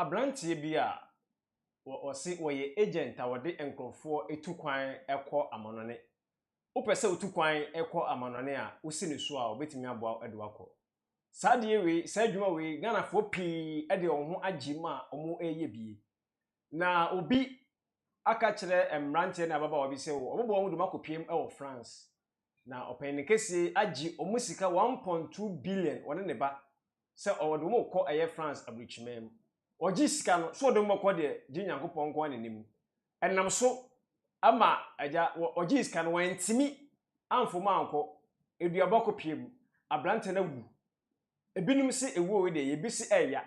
abrantie bi a wɔse wɔyɛ agent a wɔde nkrɔfoɔ etu kwan ɛkɔ amanɔne wopɛsɛ otu kwan ɛkɔ amanɔne a wosi ne so a obetumi aboa ɛde wakɔ saa de we saa adwuma we Ghanafoɔ pii ɛde wɔn ho agye ma ɔmo ɛyɛ bie na obi aka kyerɛ mmrantie na ababa obi sɛ ɔmo bɔ ɔmo de makɔpiem ɛwɔ France na ɔpɛn kese agye ɔmo sika 1.2 billion wɔne ne ba sɛ ɔwɔde ɔmo kɔ ɛyɛ France abrichimem Oji sika no so odom kɔ de gye Nyankopɔn kɔ anenim enam so ama agya oji sika no wantimi amfoma ankɔ Duabɔ K piem abrante na wu ebinim se ewu we de yebisi eya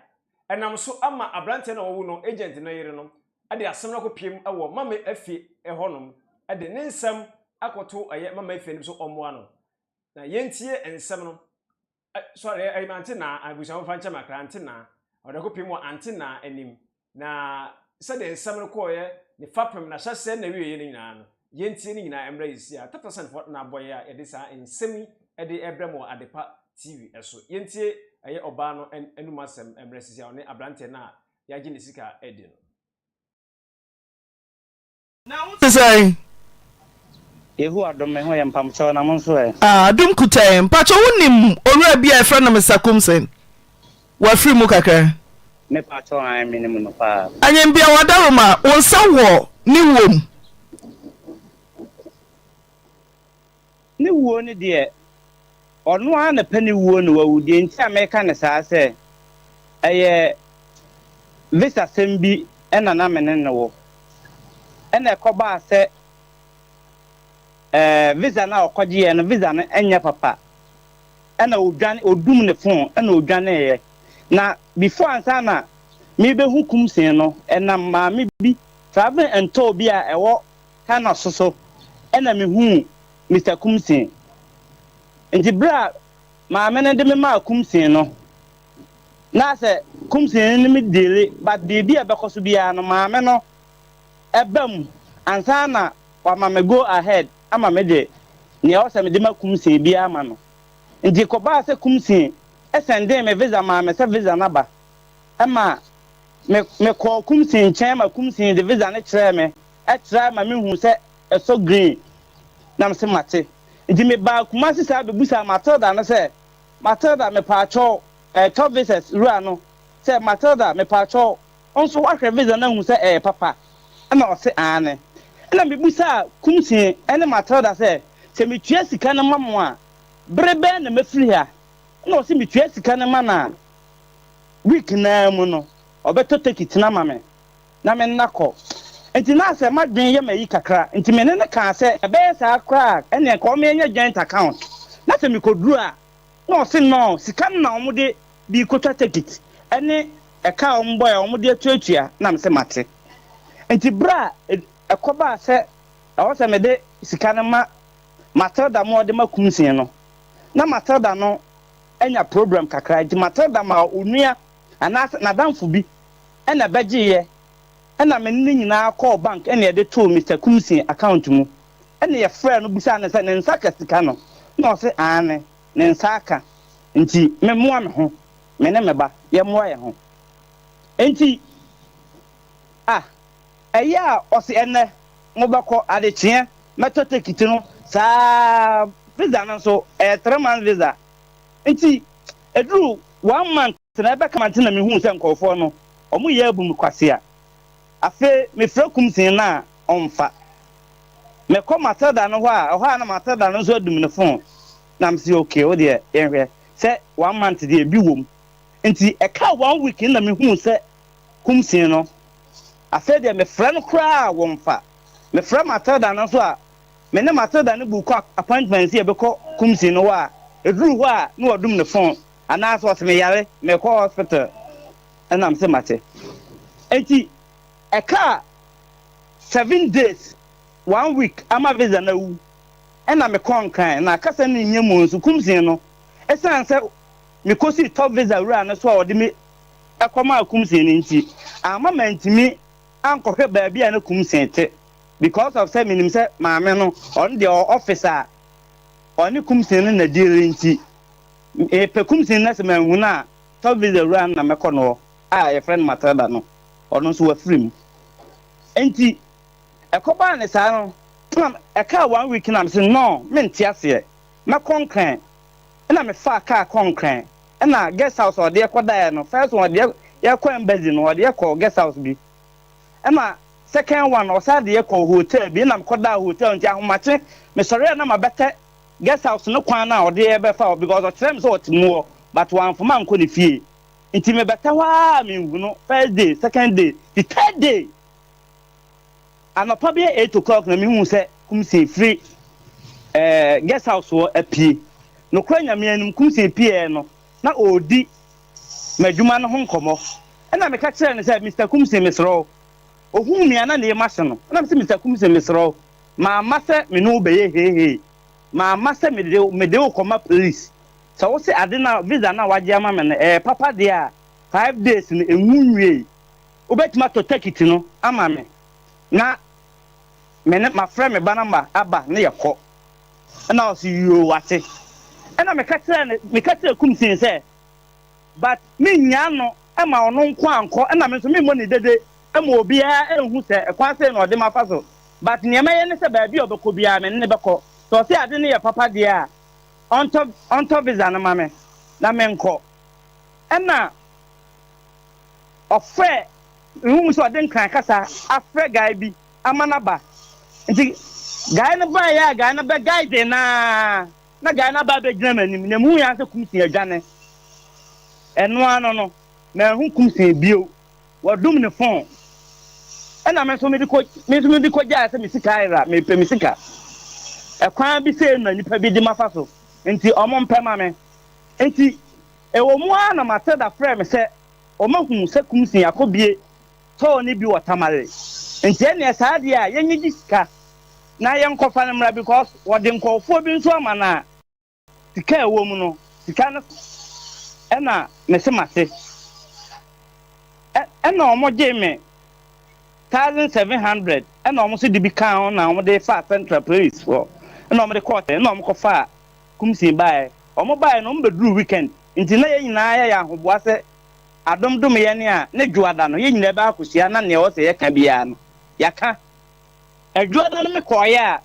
enam so ama abrante na owu no agent no yere no ade asem na kɔ piem ɛwɔ mama afie ɛhɔnom ade ne nsɛm akɔto ɛyɛ mama afie no so ɔmoa no na yentie nsɛm no sorry ayimante na abusuafo fa nkyɛ makrante na Odako pimo antina enim na sede nsam no koye ne fapem na hyase na wiye ne nyina no yentie ne nyina emra yisi a 30% for na boye a yede sa nsemi ede ebremo adepa TV eso yentie eye oba no enumasem emra sisi a one abrante na yagi ne sika edi no na wo say Ehu adom me ho ye mpamcho na mo nso e adom kutai mpacho wonim owura bia e friend na mesakumsen Wafri mu kakra me pato an minimum no pa anyem bia wadaroma wonsa wo ni wom ni wo ni de ono a na pani wo no wawudi nti America ne saa se eye visa sembi ena na mene ne wo ena ekoba se visa na okogye no visa na enya papa ena odwan odum ne fon ena odwan ye na before ansana me be hukum sen no enam ma me bi travel ento bi a ewo kana soso ena me hu Mr. Kumsen enti bra ma me ne de me ma kumsen no na se kumsen ni me dele but baby abekoso bia no ma me no ebam ansana wa ma me go ahead ama me de ne o se me de ma kumsen bia ama no enti ko ba se kumsen esende me visa ma me se visa na ba ema me ko kumsin chen ma kumsin de visa ne kire me e try ma me hu se eso green na me se mate ndi me ba kuma se sa bebusa Matilda no se Matilda me pa cho top visas rua no se Matilda me pa cho onso wa hwe visa na hu se papa na o se ane na me busa kumsin ene Matilda se me tua sika na mamo a brebe na mefiri ha no si mi tue sika ne mana week na mu no obeto ticket na mame na me nakọ enti na se madwen ye mayi kakra enti me ne ka se ebe sa akra ene ko me nya joint account na se mi koduru a no si no sika na omude bi kotwa ticket ene eka omboy omude atuatua na me se mate enti bra ekoba se awo se me de sika ne ma Matilda mo de makumsin no na Matilda no enya problem kakra di Matilda ma onua ana na danfo bi ena begiye ena me ni nyina call bank ena de to Mr. Kumsin account mu ena ye frɛ no bisa ne sɛ ne nsaka sika no na ɔse ane ne nsaka nti me moa me ho me ne me ba ye moa ye ho enti eya ɔse ene mo bɛkɔ adekye meto ticket no saa visa no so 3 month visa enti edru 1 month na ebe kamante na me hu se nkofo no omo ye abum kwase a afe me fra kumsin na onfa me ko Matilda no ho a na Matilda no so adum ne fon na me say okay o de yenhwe se 1 month de bi wom enti e ka 1 week na me hu se kumsin no afe de me fra no kra wonfa me fra Matilda no so a me ne Matilda no bu ko appointment se e be ko kumsin no wa edru ho a na odum ne fon ana so me yare me ko hospital and am se mate enti eka 7 days 1 week ama visa na wu ena me kon kan na kasa ni nyemu nso kumsin no esan se me kosi top visa wura na so odi me ekoma kumsin ni nti ama mantimi ankohwe ba bia na kumsin te because of say minim se maame no on the officer oni kumsin na dire nti pe kumsin na se manhuna top visa wura na me kono your friend Matada no or no so free. Enti a coba ne sa no a car 1 week and I'm saying no men tiasie ma concran and I'm a far car concran and I guest house or dear quadaya no first one dear embedding or dear call guest house be and my second one or sad dear call hotel being I'm called that hotel and how much me sorry and I'm a better guest house no kwana or dear before because of them sort more but one for man could fee into me better wa me no first day second day the third day and probably 8 o'clock na me hu say kum say free guest house wo apie no kwanya me anum kum say pie no na odi madwuma no ho nkomo na me ka kire ne say Mr. Kum say mesro ohun me ana na e mahye no na me say Mr. Kum say mesro ma ma say me no be he ma ma say me de koma police so wo say ade na visa na waje ama me papa dia 5 days no enwunwie obetima to take it no ama me na mene my friend me banamba aba na yekọ na o si yo wate na me ka tire kum sin say but me nya no e ma ono nko anko na me so me mo ni dede e ma obi a ehun se e kwa se na ode ma fa so but ne ma ye ne se ba bi obekọ bia me ne beko so se ade ne ye papa dia on top visa na ma me na me nko na ofe hu so ade nkran kasa afre guy bi amanaba nti guy na ba ya guy na ba guy de na guy na ba be gina manim na mu ya se kumsi adwane eno ano no na hu kumsi bio wadum ne phone na me so me di ko ja se me sika ira me pe me sika e kwan bi se na nipa bi di mafa so nti omo mpa ma me nti e wo mu ana mate da frame se o ma hu se kumsi akobie to ni bi watamare nti ene saade a yenye disika na yenkofa mra because wode nkofo bi nso amana sika ewo mu no sika no ena me se mate ena omoje me 1700 ena omo so di bi kan na omo de fa central police for ena omo de court ena omo kofa kumsi bae omo bae no mbedru weekend nti na yenyina ya ahoboa se adomdom ye ne a ne dwoada no yenyina ba akosia na ne o se ye ka bia no yaka adwoada no me koye a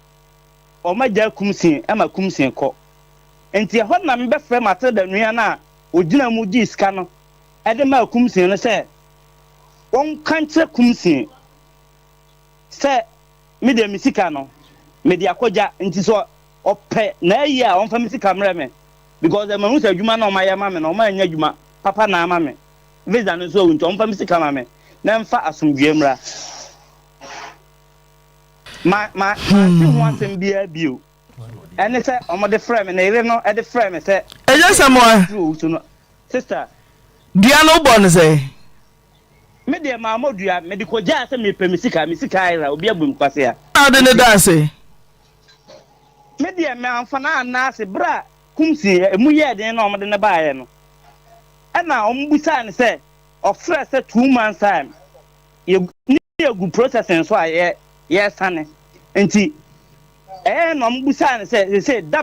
o magya kumsin ama kumsin ko enti ho na me befre mate da nua na ogina mu gi iska no e de ma kumsin no se won kanche kumsin se me de misika no me de akogya enti so ope na ayi a won fa misika mre me because the man who said adwuma na o ma ya ma me na o ma anya adwuma papa na ama me visa no so won fa misika ma me na mfa asomdwe mra ma hu asem bia bio ene se omo de frame na ire no e de frame se eja samoa sister dia no born say me de ma modua me de ko ja se me pe misika ira obi agbum kwase a ade ne da say me de me amfana na se bra kumsi emu ye de na omo de ne baaye no e na ombusa ne se ofre se 2 months time ye gu processing so aye yes sane enti no mbusa ne se da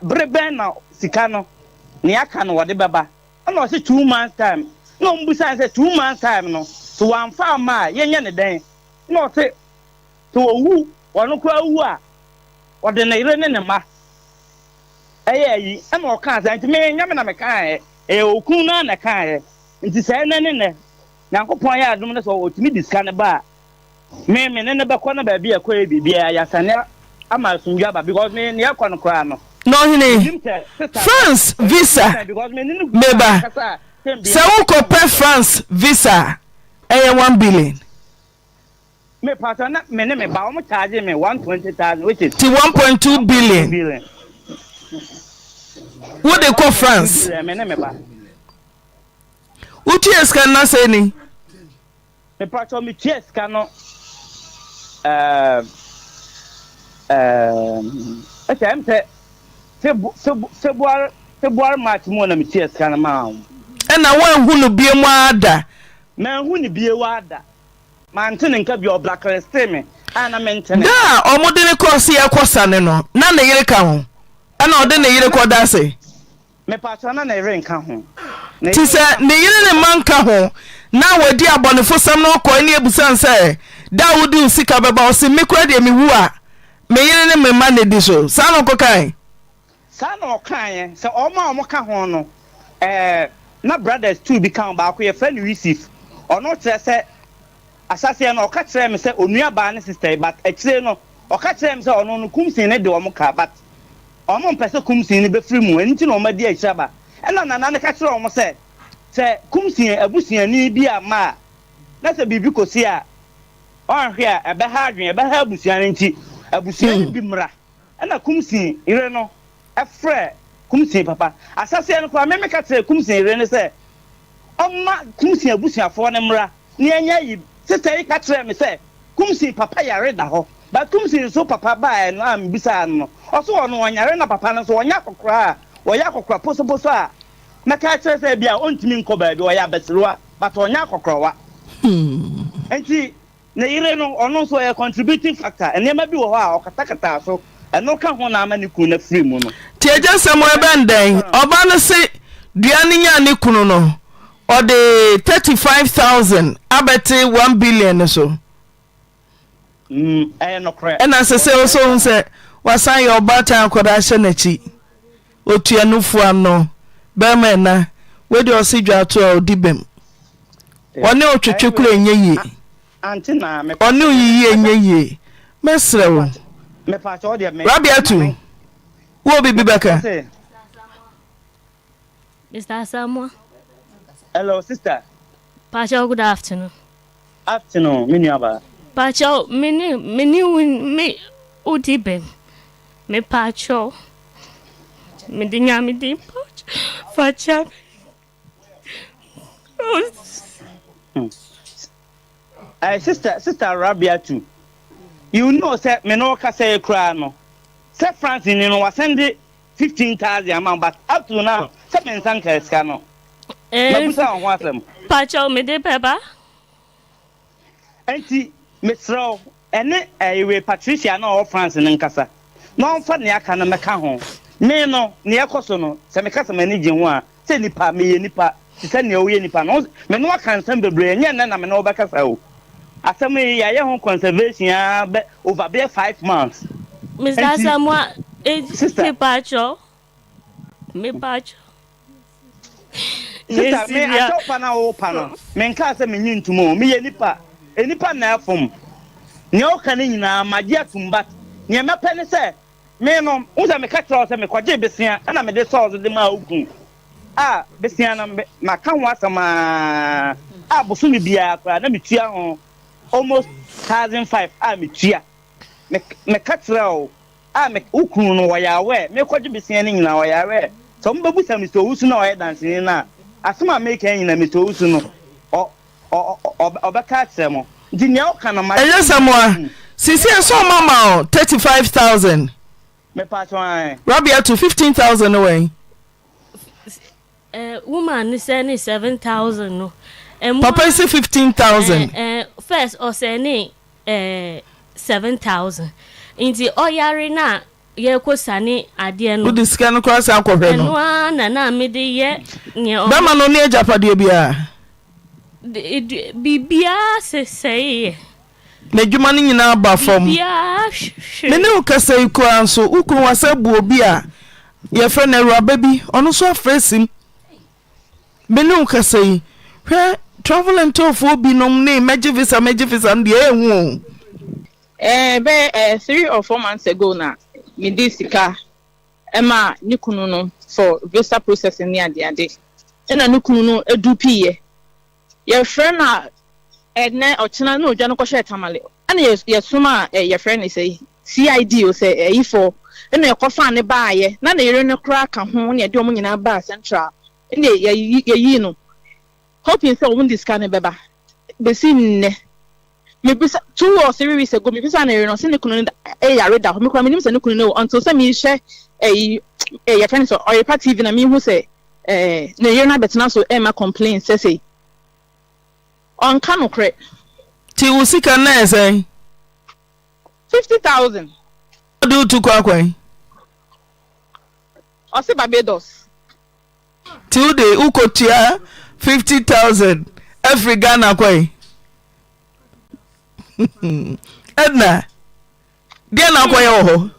breben na sika no ne aka no wode beba na o se 2 months time no mbusa ne se 2 months time no so wan fa ma yenye ne den na o se to owu wono kwa wu a wode ne ire ne ma yi na o kan sa enti me nyame na me kan okun na kan enti se ne Nyankopon ya adom ne so otimi diska ne ba me ne be kwa na ba bia kwa bibia ya sane ama asundwa ba because me ne yakwa no kra no no hini France visa meba se wo ko pe France visa 1 billion me partner na me ne me ba o mo charge me 120,000 which is 1.2 billion wo de ko France me ne me ba uti eskan na say ni me partner me ties kan no February March mo na me ties kan ma na wan hu no bie mu ada na hu ni bie wa ada man tin nka bi o blacklist me ana maintain da omode ne course ya kwosane no na ne yire ka ho ana ode ne yire ko da say me partner na yire nka ho ti se ne yire ne man ka ho na wadi abonefo sam no ko ni ebusan se da wodi usika beba o se me kura de me wu a me yene ne me ma ne di so sa no ko kan sa no kan se o ma ka ho no na brothers two bi kan ba ko ye friend receive ono tre se asase no ka kire me se onua ba ne sister but akire no o ka kire me se ono no kumsin ne de o mo ka but ono mpese kumsin ne be free mu enti no ma di akira ba ena nana ne ka kire o mo se kumsin abusiani bi ama na se bibi kosi a on hwe a ebe ha adwen ebe ha abusiani nti abusiani bi mra ena kumsin ire no efre kumsin papa asase no kwa me ka kire kumsin ire ne se oma kumsin abusiafo ne mra ne anya yi sister yi ka kire me se kumsin papa yare da ho ba kumsin so papa ba no am bisa no oso ono wanyare na papa no so wonya kokora woya kokora poso a maka kire se bia ontimi nko ba bi woya besroa but wonya kokora wa enti na ire no ono so a contributing factor ene ma bi wo ho a okatakata so eno ka ho na amani ku na free mu no tieje samo ebenden oba no se duane nya ne kunu no o de 35000 abete 1 billion so no correct ena se so se wasan your bata akoda hye nachi otuanufu ano bema na we de osidwa to odibem one otwetwe kura enye anti na me one oyiyi enye ye mesrewo me pa cho de me Rabiatu wo bibi beka Mr. Samuel. Hello sister. Pacho, good afternoon. Afternoon, Miniaba. Pacho, me udibem. Me Pacho. Me dinyami di Pacho. Sister Rabiatu. You know, say me no ka say cry no. Say France ni no was send 15,000 amount, but up to now, say me sanka eska no. Pacho me de beba. Enti Mr. ene we Patricia no France ni nkasa. No mfa ne aka na meka ho. Me no ne ekoso no, se me kasa mani gye ho a, se nipa me ye nipa, se ne o ye nipa no. Me no aka nsem bebre nye na me no bekasa o. Asem ya ye ho conservation ya over 5 months. Mr. Samuel, me Pacho. Me Pacho. Sister, me I talk pana o pana. Me nka se me nyintumo, me ye nipa. Enipa na afom. Ne o kan nyina magye atumba. Ne me pene se me no, unza me ka tro se me kwaje besia, na me de sauce de ma okun. Ah, besia na ma ka ho asama. Ah, bosu me bia akra na me tua ho almost 1,500 ah me tua. Me ka tro ah me okun no wa ya we, me kwaje besia ni nyina wa ya we. So mbebu sa Mr. Usu na o ye dance ni na. Asuma make any na Mr. Usu no. Obeka tsemo. Ndi nya o kana ma. Eje samoa. Sisi so mama 35,000. Me pa so an. Rabiatu 15,000 away. Woman say 7,000 no. Papa say 15,000. First or say 7,000. Inti oyare na ye ko sane ade no. Udi sika no cross akohwe no. Eno na me de ye nye o. Bema no ne ajapade bia. Bibia say Na dwuma no nyina ba fam. Bibia. Me ne ukasa iko anso ukun wasabu obi a ye fe na ruaba bi ono so afresim. Me ne ukasa yi hwe travel and tour for obi nom ne meje visa nde ehu. Be 3 or 4 months ago na me di sika ema nikunu no for visa processing ni ade ena nikunu no edupiye ye friend na ene ochina na odwa no ko hwe tamale ana ye suma ye friend say CID o say ifo ena ye kofa ne baaye na na yere no kra ka ho ne de omo nyina ba central ene ye yi no hoping say omo discount ne beba be sinne me bisa 2 or 3 weeks ago me bisa na no se ne kunu yare da ho me kwa me nim se ne kunu no until say me share your friend so or your TV na me hu say na yare na betena so ma complain say on kanu kre Ti usika na say 50,000 do to kwakwan. o se Barbados Ti ude ukotia 50,000 every Ghana kwai Edna Ghana kwai ho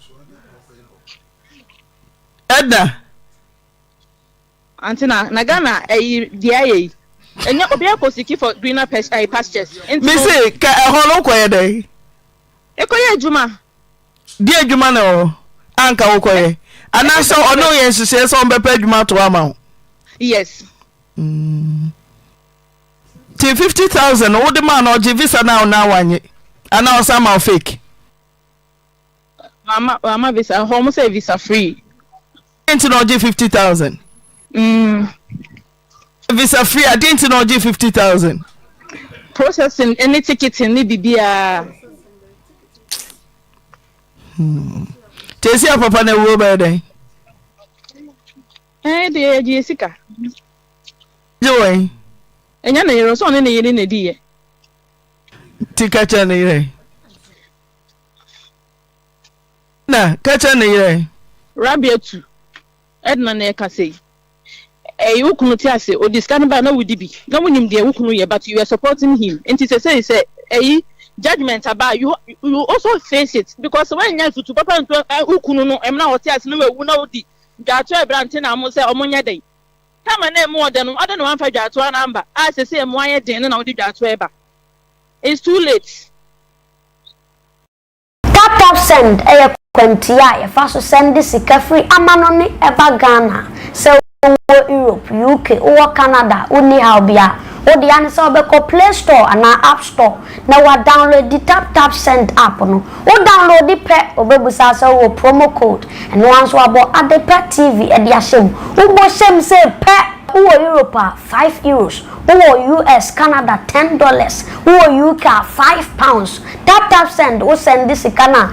Edna Antina na Ghana dia enya obi akosiki for greener pastures. Me say ka ho no kwai dey Ekoye adwuma di adwuma na ho anka wo kwai ana so ono ye nsese so mbepa adwuma to ama. Yes. Ti 50,000 wo de man o give visa now wanye ana o sama fake. Mama visa home say visa free. Didn't no give 50,000. Visa free. I didn't no give 50,000. Processing any ticketing ni bibia. Tesi a papa na wo ba den. De Jessica. Joy. Enya na yero so ne yere na di ye. Tika cha na yere. Na kacha na yere. Rabia tu. Edna na ka say. Wukunu ti ase o discan ba na wudi bi. Na wonim de wukunu ye but you are supporting him. Enti say judgment about you also face it because when you to papa nto wukunu no emna wote ase no wewu na wodi. Dwato e brante na mo say omonya den. Kama na emu ode no ade no anfa dwato na mba. A say emu aye den na wodi dwato e ba. It's too late. Tap send kwantia ya faso send sika free amanoni eba Ghana so Europe UK or Canada uni haubia o di ani so be ko Play Store ana App Store na wa download the tap send app no o download the pe obebusa so wo promo code and once wa bo adepa TV e dia shem wo bo shem say pe who Europe €5, who US Canada $10, who UK £5. Tap send we send this kana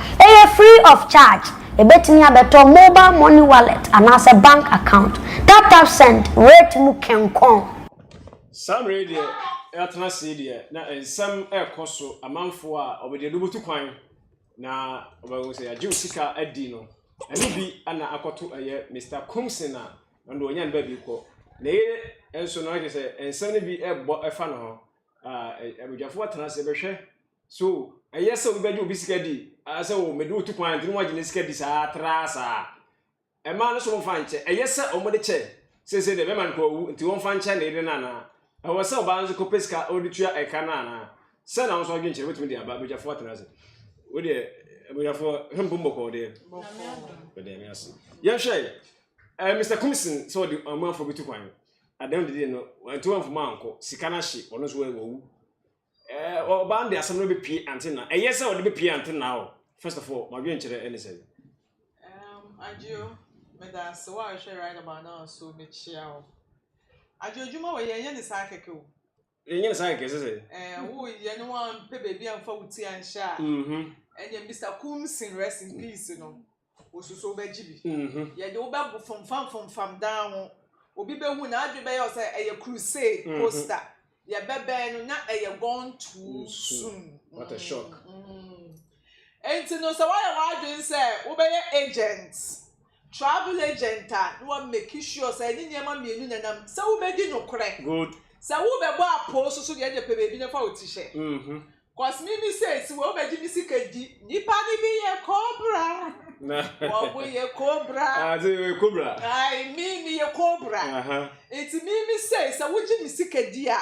free of charge. E betimi abeto mobile money wallet and as a bank account. Tap send rate mu kenkon. Some radio atna see na ensam ekoso amanfo a obede dubutu kwan na obawo say ajiusika adi no ani bi ana akoto Mr. Kumsina ndo onyan ba bi ko na enso no age say ensam ne bi ebo efa no ho abujafo atna se behwe so ayese obeju obisika di ase wo medu utu kwan ntinu wagine sika di sa trasa e ma no so mfanche ayese omode che se de be man ko wu nti won fanche na ide na awo se oba nzo ko peska oditua eka na se na nso agin che betumi di aba abujafo atna se wo de abujafo hembumbo ko de me aso ye hwe Mr. Kumsin so di amanfo bitu kwan adam de no nti won fuma anko sika na hye ono so wo band asem no be pie antenna yes o de be pie antenna first of all my bien chere any say ajo me da so wa share right about now so me chia o ajo juma we yen ne sa keke o yen sa keke say wo ye no wan pe baby amfa wuti ansha enye Mr. Kumsin rest in peace no osuso be gibi ye de wo be fam down obi be hu na adwe be ye o say crusade poster ya bebe no na gone too soon. What a shock. Enti no so why adwin say wo be agents travel agent no make sure say ni niam mienu nanam say wo be di no kore good say wo be bo apo so de pe bebi na fa otishe cause me say si wo be di sika di nipa ni bi ye cobra wo ye cobra ze cobra ai me ye cobra it's me say wo gi sika di a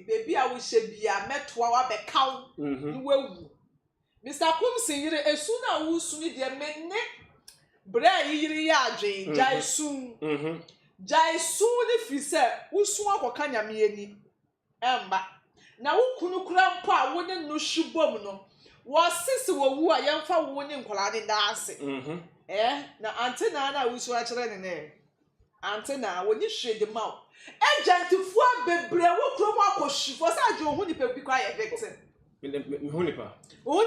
baby a wo hye bia metoa wa be kaw ni wawu Mr. Kumsin yire esu na wo su ni de menne bra yire ya adwen jaisu ni fi se wo su akoka nyame ani emba na wo kunu kura mpo a wo ne no hwibom no wo sisi wo wu a yemfa wo ni nkola de daase na antena na wo su a kire ne antena wo ni hwede maw agent fu abebre wo kuro mo akohwi for sa adwo hu ni pe bi kwa ye victim hu ni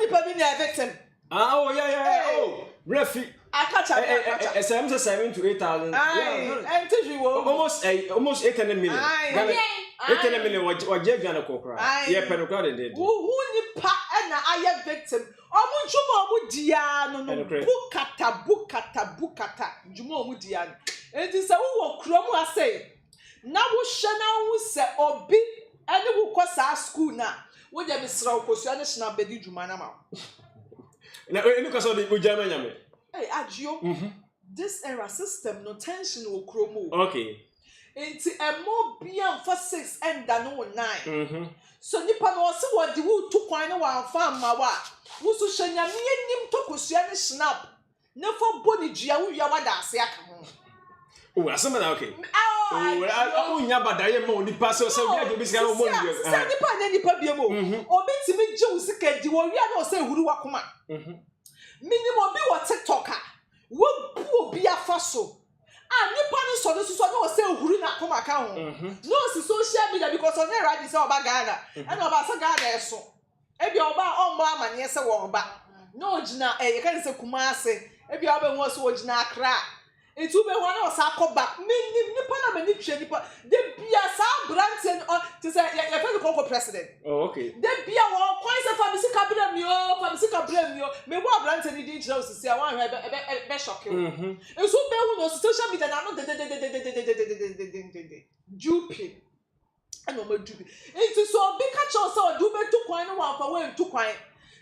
pa bi na victim oh yeah oh refi akacha SM 7 to 8,000 yeah and you almost 800 million 800 million what je Ghana kokra yeah penokra de who ni pa na aye victim omu juma omu dia no bukata juma omu dia enti se wo kuro mu ase na wo hye na wo se obi Any who course our school now. Would you be slow? Because you understand bedi jumana ma. Na any cause of the ujama nyame. Hey, Adjo. This era system no tension will chromo. Okay. Into a more beyond for 6 and than 9. So nipa no se what the wood to coin one farm ma wa. Wusu shenya me nim to kusiane snap. No for body gia wu ya wada ase aka ho. Oh, asema na okay. Oh, unya badaye ma oni pass so we dey bisika mo mo. Say nipa na nipa bia mo. Obi timi je wo sika di wo wi na say huru wakoma. Minimum bi wo TikToker. Wo bu obi afa so. Nipa ni so no say huru na koma ka ho. No si social media because on there right say oba Ghana. And oba say Ghana eso. Ebi oba omba amanye say wo oba. No gina e kan say Kumase. Ebi oba won so gina Accra. Itu be one was akọ back. Nipa na mani twa nipa. De bia sa branten on to say ya fe ko president. Oh, okay. De bia wo kwan say famisi kabra mi o, famisi kabra mi o. Me wo branten di nchira osisi a wan be shock you. Eso be hu no social media na no de jupi. Ano ma jupi. Itu so be catch us so do be tu kwan no wan fa we tu kwan.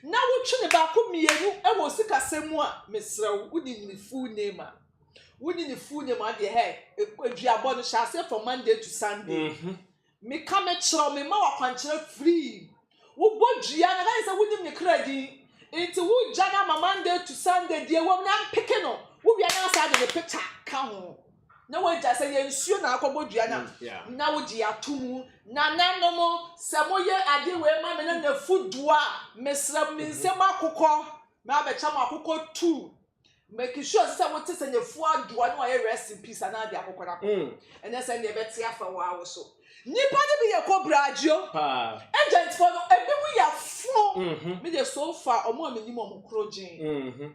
Na wo twe ne ba ko mienu e wo sika semu a mesra wo di ni full name a. We need the food name at the head. Duabɔ no shall say from Monday to Sunday. Me come at show me more control free. We bought Gianna, I said, we need the credit. Into wood Jana Monday to Sunday, dear woman, I'm picking up. We are now side of the picture. Come. No one just say, you now go Gianna. Now, dear two, Nana no more. Samoye, I did wear my man the food dwa. Miss Rabin Sema Coco, Mabba Chama Coco too. Making sure that what is in the four do I know rest in peace and I and then send the better for a while or so. Nipa be a cobra jo. Agents for we are four. Me the so far or more minimum crojin.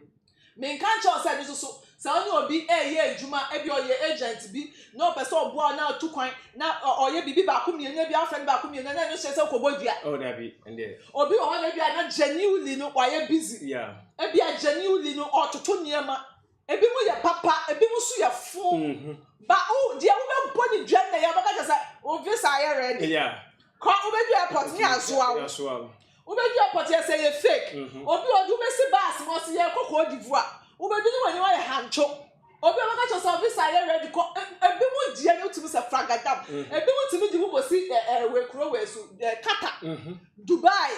Me can't say this so. So you be a year juma ebi or your agent be no person boy now 2 coin now or ye bibi back me and be our friend back me and then you say so kobodia. Oh, that be and there. Obi or maybe are not genuinely no why you busy. Yeah. Ebi a genuinely no or to niema. Ebi mu ya papa, ebi mu su ya phone. But oh, dear woman body jen na ya baka say o visa ya ready. Yeah. Ko obedu airport ni asoa. Obedu airport ya say fake. Obi odu mesi bus mo se ya kokko divoa. Obedu ni wani wa hancho. Obi amaka cho service ya ready ko ebi mu dia ni otimi se fragadam. Ebi mu timi di mu bosi we kro we su Qatar. Dubai.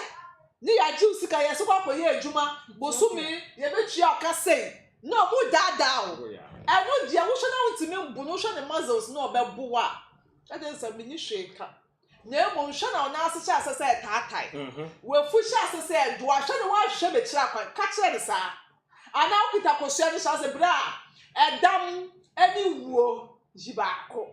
Ni ya ji usika ya so kwa ye adwuma. Bosumi ye betua aka say. No, mu dada o. I no dia wo hwe na ntimi mbu no hwe ne muscles no obebo a. That is a mini shake. Na mo hwe na ona ase cha ase say taatai. We fu hwe ase say do a hwe ne wa hwe be kira kwan. Ka kire ne sa. Ana okita kosua ne sha se bra. Edam eni wuo jibaako.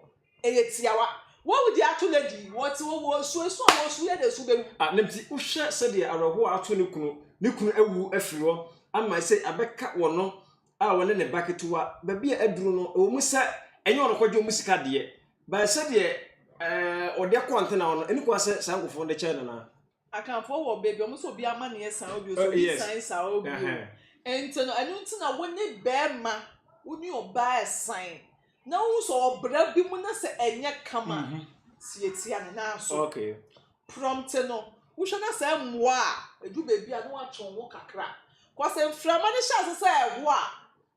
Eyetiawa. What would the actual lady? What was so ye de so be. Nemti wo hwe se de aroho ato ne kunu ewu afiri ho. Ama say abeka wo no. Wone ne baketuwa baby aduru no o musa enye ono kwadwo musika de ba se de ode kwante na ono eni kwa se sankofo de chena na akanfo wo baby o muso bi ama ne san obi so bi san sa obi ento no anu ntina woni bema woni oba esan na wo so obra bi mu na se enye kama sietia ne na so okay prompt no wo hwe na se mmoa edu baby a no atwon wo kakra kwa se mframa ne sha se ewo a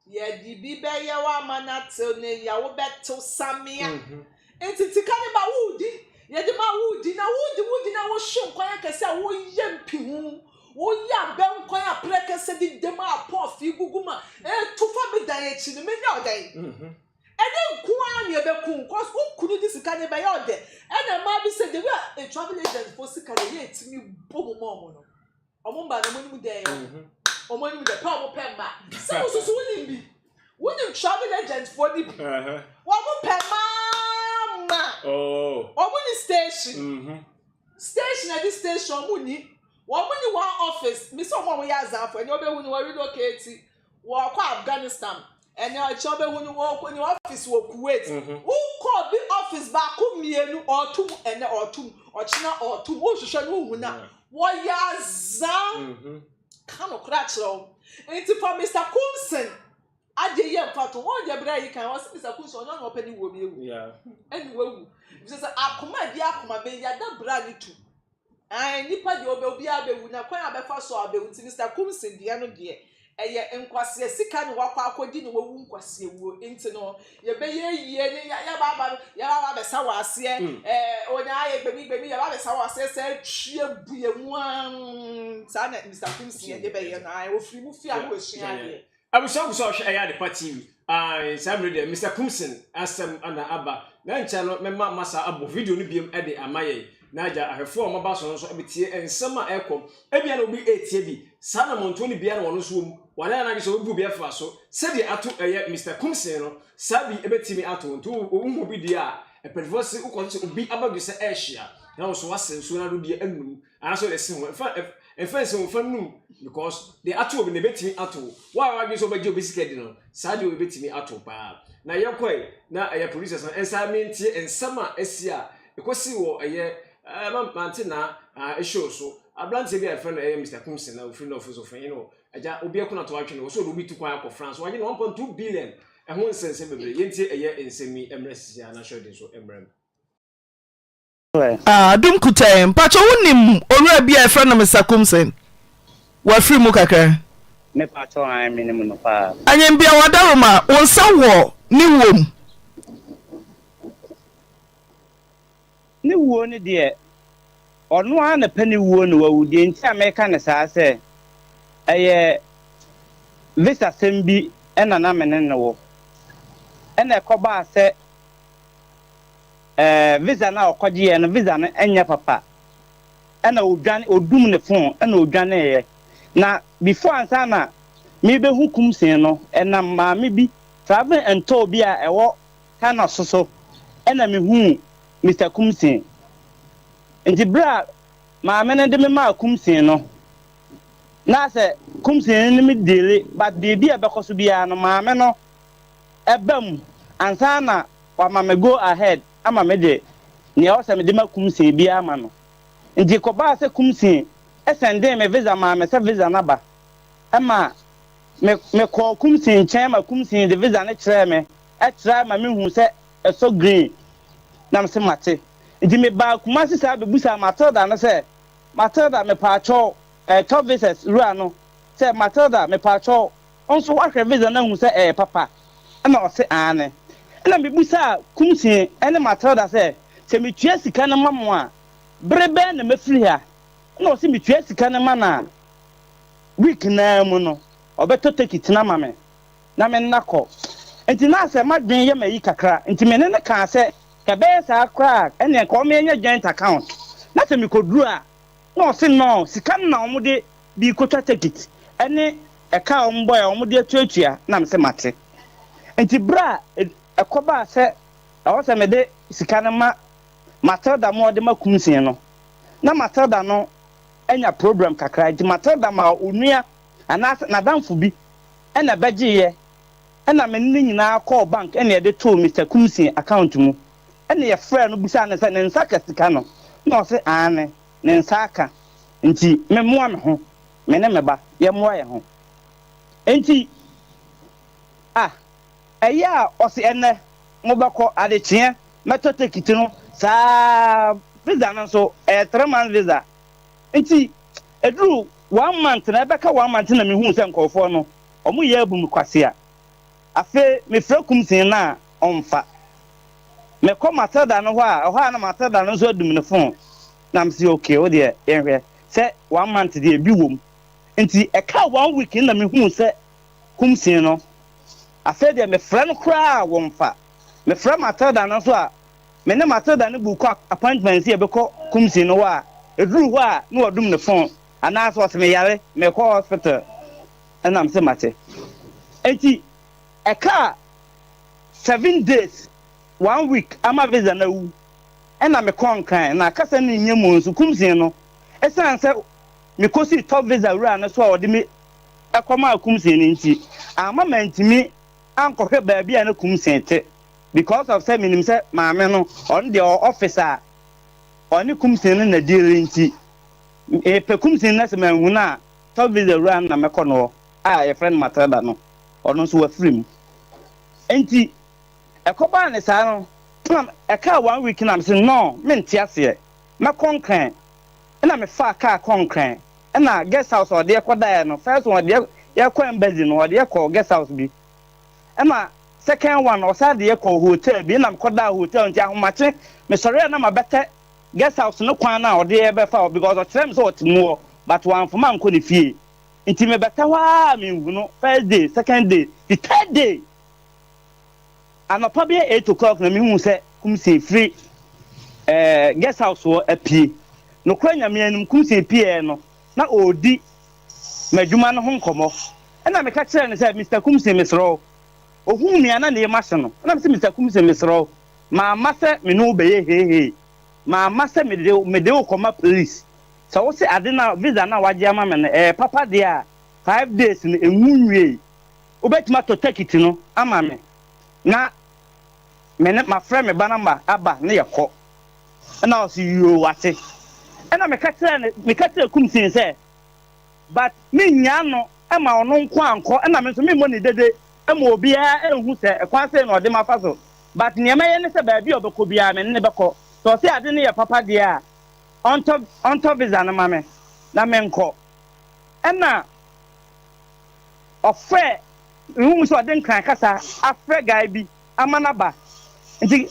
ye di bi be ye wa manatel ne ya wo beto samia entitika ne ba wudi ye di ma wudi na wo hwe kwan akese a wo ye mpihu wo ya be kwan a prekese di dem a pofi guguma tufa be dan echi ne me nya odan ene kuan ne be kun cause ukunu di sika ne be ye ode ene ma bi se de we a travel agent for sika ne ye etimi bomo mo no omo ba na mo ni mu de Omoni with the power pemba. So so winning travel agent for the mama. Oh. Omoni station. Station at this station muni. Omoni one office. Me so one ya za for any obe hu ni relocate. Wo kwa Afghanistan. And your chobe hu ni wo ni office wo Kuwait. Who call the office ba ko mienu or two and or two or china or two wo hwehwe no hu na. Wo ya za. Kano cracks low. And for Mr. Coulson, Ade ye mfato won je bra yi kan o se Mr. Kumsin onyo no pani wo bi ewu eni wawu se akoma di akoma be ya da bra ni tu nipa de obi abewu na kwan abefa so abewu ti Mr. Kumsin de no de eye nkwase sika ni wakwa akodi ni wawu nkwase wuo enti no ye be ye yie ni ya baba be sawase onya aye gbemi ya baba be sawase se twie buye mu sa na Mr. Kumsin de be ye na ofiri mu fi a wo esua ye abuso hwe the party Samuel de Mr. Kumsin asem ana aba na ncha no mema masa abo video no biem de amaye na aja ahefo omaba so nso abetie ensem a ekom ebia na obi etie bi sana monto ni bia na wono so mu wana na gese obu bia fa so se de ato Mr. Kumsin no sabi ebetimi ato nto ohu bi dia epedvosi ukonse obi abagese ehia na wo so wasenso na do dia anum anaso de se ho efense wo fanum because the ato obi ne betimi ato wa gese obaje obi sikedi no sabi obi betimi ato pa na yekoi na producers na ensamenti ensama esia ekosi wo mante na show so ablante bi afre no Mr. Kumsin na ofri no office of aja obi ekuna to atwe no so obi tu kwan akọ France waje 1.2 billion ehun nsense bebre yenti ensemi emresi na show din so emrem dum kutai pacho wonim owura bi afre no Mr. Kumsin wa free mu kakra me pacho an minimum no pa anyem bia wadaroma wonsa wo ni wom ni wuo ni de ono a na pani wuo no wawu de nti America ne saa se visa sembi ena na menen no wo ena ekoba se visa na okoje no visa no enya papa ena odwan odum ne fon ena odwan ye na before ansa na me be hu Kumsin no ena ma me bi travel ento bi a ewo kana soso ena me hu Mr. Kumsin nti bra ma menen de me ma Kumsin no na se Kumsin ni me dele but baby e bekoso bia no ma me no ebam ansa na wa ma me go ahead ama me de ne o se me de ma Kumsin bia ama no nti ko ba se Kumsin e sende me visa ma me se visa na ba ama me ko Kumsin chen ma Kumsin de visa ne kire me e kire ma me hu se e so green na me se mate nti me ba kuma se sa bebusa Matilda no se Matilda me pa cho top visas rua no se Matilda me pa cho onso wa hwe visa na hu se papa na o se ane na me busa Kumsin ene Matilda se me tua sika na mamo a brebe na mafiri ha na o se me tua sika na ma na week na mu no obeto take na ma me na me nakọ nti na se madwen ye mayi kakra nti me ne ka se ka be sa akra ene ka o me nya joint account na se me koduru a na o se no sika na o mu de bi kotwa ticket ene e ka o mbo ya o mu de atuatua na me se mate nti bra ekoba se o se me de sika na ma Matilda mo de ma Kumsin no na Matilda no enya program kakra nti Matilda ma onua ana na danfo bi ena begiye ena me ni nyina call bank ena de to Mr. Kumsin account mu ena ye frɛ no bisa na se ne nsa ka sika no na o se ane ne nsa aka nti me moa me ho me ne me ba ye moa ye ho nti eya o se ene mo bako adechie meto tekiti no sa visa no so 3 month visa nti edru 1 month na beka 1 month na me hu se nkofo no omo ye abu me kwase a afe me fra Kumsin na onfa me ko Matilda no ho a na Matilda no so adum ne phone na me say okay o de enhwe se 1 month de bi wom nti e ka 1 week na me hu se Kumsin no afe de me fra no kra wonfa me fra Matilda no so a me ne Matilda no bu ko appointment se e be ko Kumsin no wa edru ho a na odum ne phone ana so se me yare me ko hospital na me se mate enti e ka 7 days 1 week ama visa na wu ena me konkan na kasa na nyemu nso Kumsin no esan se me kosi top visa rua na so odi me ekoma Kumsin nti ama mantimi ankohwe ba bia na Kumsin te because of say minim say maame no on the officer on Kumsin na deal nti pe Kumsin na se manhuna top visa rua na me kono a your friend Matilda no ɔno nso wafiri mu enti ɛkɔbaa ne saa no ɛka 1 week na mse no mente aseɛ mɛkɔnkran ɛna mefa kaa kɔnkran ɛna guest house ɔde ɛkɔdaeɛ no first one ɔde yɛkɔ embassy no ɔde yɛkɔ guest house bi ɛma second one ɔsa de yɛkɔ hotel bi na mekɔda hotel nti ahomakye mesɔre na mabɛtɛ guest house no kwan na ɔde yɛbɛfa because ɔkyerɛ me sɛ ɔte mu hɔ but wɔamfoma nkɔ ne fie nti mebɛtɛ hɔ a menhu no first day second day the third day anɔpa bi 8 o'clock na mehu sɛ kumse free guest house wɔ apie no kora nyame anim kumse pie no na odi madwuma no ho nkɔmɔ ɛna meka kyerɛ ne sɛ Mr. Kumse mesrɛ ohu nua na ne ma hye no na me sɛ Mr. Kumse mesrɛ ma ma sɛ me no bɛyɛ hehe ma ma sɛ me de wo kɔma police sɛ wo sɛ ade na visa na wagye ama me no papa de a 5 days no enwu nwie obetuma to ticket no ama me na me ne ma frɛ me ba namba aba ne yɛkɔ ɛna ɔsi yo wate ɛna meka kyerɛ Kumse sɛ but me nya no ama ono nko anko na me so me mo ne dede ama obi a ehun se ekwan se na ode mafa so but niema ye ne se ba bi obekọ bia me ne beko so se ade ne ye papa de a onto visa na ma me na me nko na ofre hu so ade nkran kasa afre guy bi amana ba nti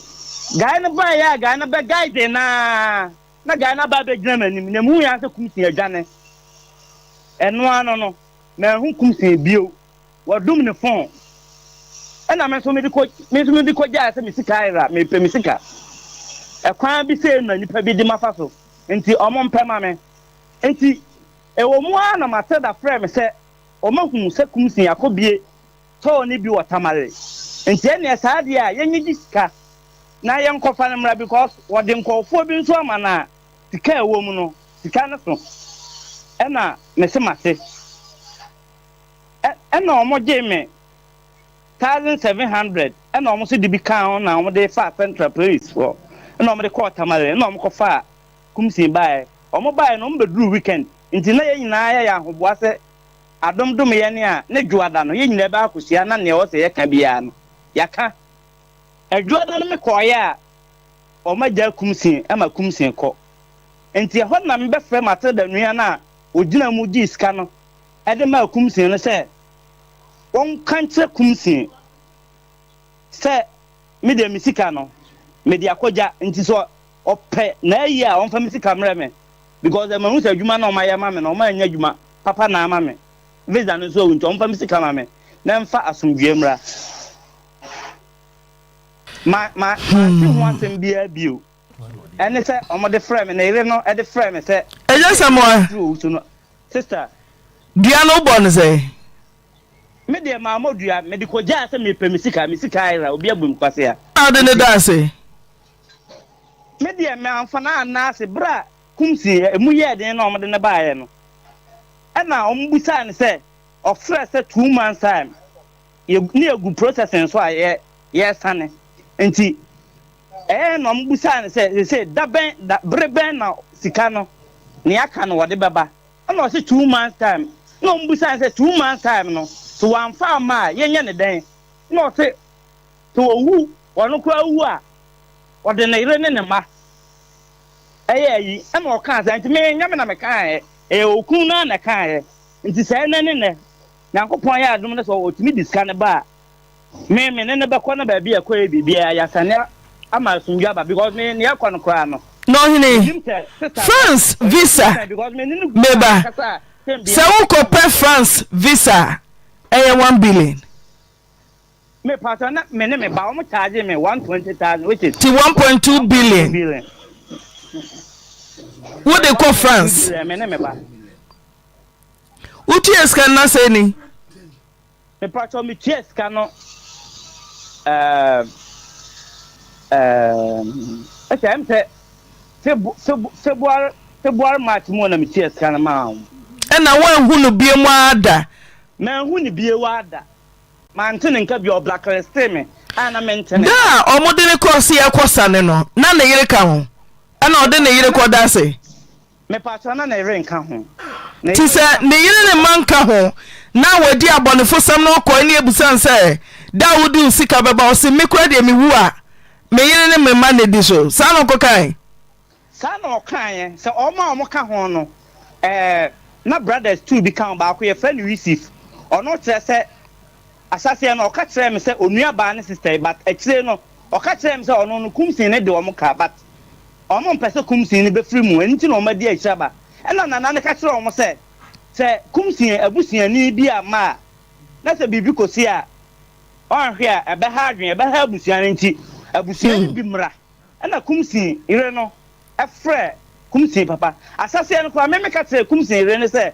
guy ne ba ya guy na ba guy de na guy na ba be gina manim na mu ya se Kumse adwane eno ano no na hu Kumse bio wadum ne phone ena me so me di ko ja se me sika ira me pe me sika ekwan bi se na nipa bi di mafa so nti omo mpema me nti ewo mu ana ma se da frɛ me se omahu se Kumse akobie to ni bi watamare nti ene saa de a yenyi di sika na yenkɔfa ne mra because wode nkɔfo bi nso ama na sika ewo mu no sika ne so ena me se mate ena omo gye me 1700 ena omo se de bi kan na omo de fa central police for ena omo de court tamale ena omo ko fa Kumse bae omo bae no mbeduru weekend nti na ye nyina ya ahoboa se adomdom ye ne a ne dwoada no ye nyina ba akosia na ne wo se ye ka bia no yaka adwoada no me koye a omo gya Kumse ama Kumse ko nti ho na me befre mate da nua na ogina mu gi iska no ede ma Kumse no se won kanche Kumse se me de misika no me de akoja nti so opɛ na ayi a won fa misika mrɛ me because the man who said adwuma na o ma ya ma me na o ma anya adwuma papa na ama me visa no so won fa misika ma me na mfa asomdwe mra ma ti ho asem bia bio ene se o mo de frɛ me na ire no e de frɛ me se eja samoa sister dua no bo no se me de ma modua me de ko ja se me pe misika ira obi abum kwase a ade ne da se me de me amfana na se bra Kumse emu ye den na omde ne baaye no e na ombusa ne se ofre se 2 months time ye ne egu processing so a ye sane enti na ombusa ne se da breben na sika no ne aka no wode beba na o se 2 months time na ombusa ne se 2 months time no so wan fa ma ye nye ne den na o se to owu wono kwa wu a wode ne ire ne ne ma ayi ama o kan sa nti me nyame na me kan okun na kan nti sai na ne Nyankopon ya adom ne so otimi diska ne ba me ne be kɔ na ba bi akɔ bibia ya sane ama sundwa ba because me ne yakɔ no kra no no hini France visa meba se wo ko pe France visa 1 billion me pattern na me ne me ba o charge me 120,000 which is 1.2 billion what they call France me ne me ba uti escan na say ni me pattern me ties can no I'm say February March mo na me ties can ma e na wan hu no bie mu ada man hu ni bie wa ada man tin nka bi o blacklist me ana maintain da omode ne cross ye kwosane no na ne yire ka ho ana ode ne yire koda se me pattern na yire nka ho ti se ne yire ne manka ho na wadi abonefo sam no ko ne ebusan se da wodi sika beba o se me kura de me wu a me yire ne me ma ne di so sa no ko kai sa no kan se o ma ka ho no na brothers two become ba ko ye friend receive ono kire se asase no o ka kire me se onua ba ne sister but ekire no o ka kire me se ono no kumsin ne de o mo ka but omo mpese kumsin ne be free mu enti no ma di ekira ba ena nana ne ka kire o mo se kumsin abusiani bi ama na se bibi kosi a onhwe a ebe ha adwen ebe ha abusiani nti abusiani bi mra ena kumsin ire no efre kumsin papa asase no kwa me ka kire kumsin ire ne se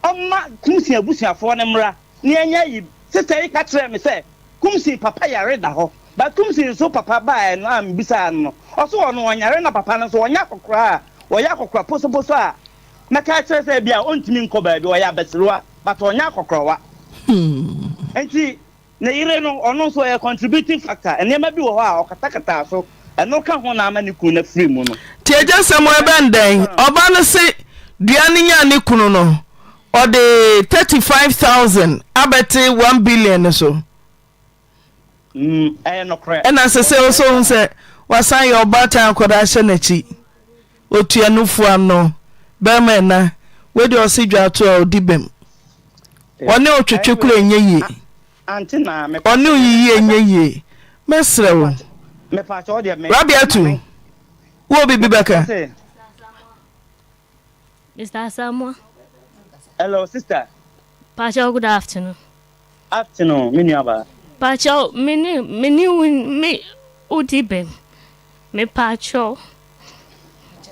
oma kumsin abusiafo ne mra ne anya yi sister ka kire me se kumsin papa yare da ho ba kumsin so papa ba no am bisa no oso ono onyare na papa no so onya kokora poso a na ka kire se bia ontimi nko ba bi o ya besirwa but onya kokorowa enti na ire no ono so a contributing factor enema bi wo ho a okatakata so eno ka ho na amani ku na free mu no ti eja semo ebenden oba no se duane nya ne kunu no o de 35000 abete 1 billion so no correct ena se so se wasan your bata akoda hye na chi otuanufu ano bemena we de osidwa to odibem one otwetwe kura enye anti na me one oyiyi enye mesrewo me pa cho de me Rabiatu wo bibi beka Mr. Samuel. Hello sister. Pacho, good afternoon. Afternoon, miniaba. Pacho, me udibem. Me pacho.